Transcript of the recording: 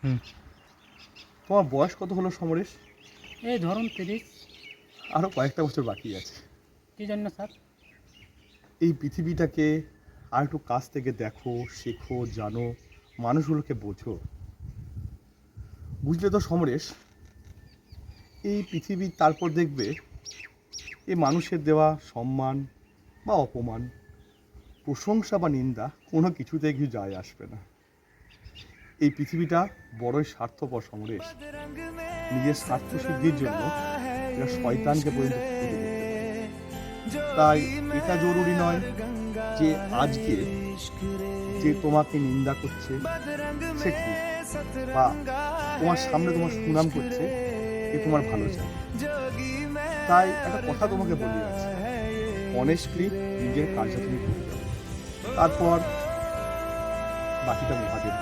হুম। তোমার বয়স কত হলো সমরেশ? এই ধরুন 30। আরও কয়েকটা বছর বাকি আছে। কী জন্য স্যার? এই পৃথিবীটাকে আর একটু কাছ থেকে দেখো, শেখো, জানো, মানুষগুলোকে বোঝো। বুঝলে তো সমরেশ, এই পৃথিবী তারপর দেখবে এই মানুষের দেওয়া সম্মান বা অপমান, প্রশংসা বা নিন্দা কোনো কিছুতে কিছু যায় আসবে না। এই পৃথিবীটা বড়ই স্বার্থপর সমরেশ। নিজের স্বার্থ সিদ্ধির জন্য এরা শয়তানকে পর্যন্ত পুজো করতে পারে। তাই এটা জরুরি নয় যে আজকে যে তোমাকে নিন্দা করছে সে কি, বা তোমার সামনে তোমার সুনাম করছে এ তোমার ভালো চায়। তাই একটা কথা তোমাকে বলি আছে, অনেস্টলি নিজের কাজটা তুমি করে যাও, তারপর বাকিটা মহাদেব।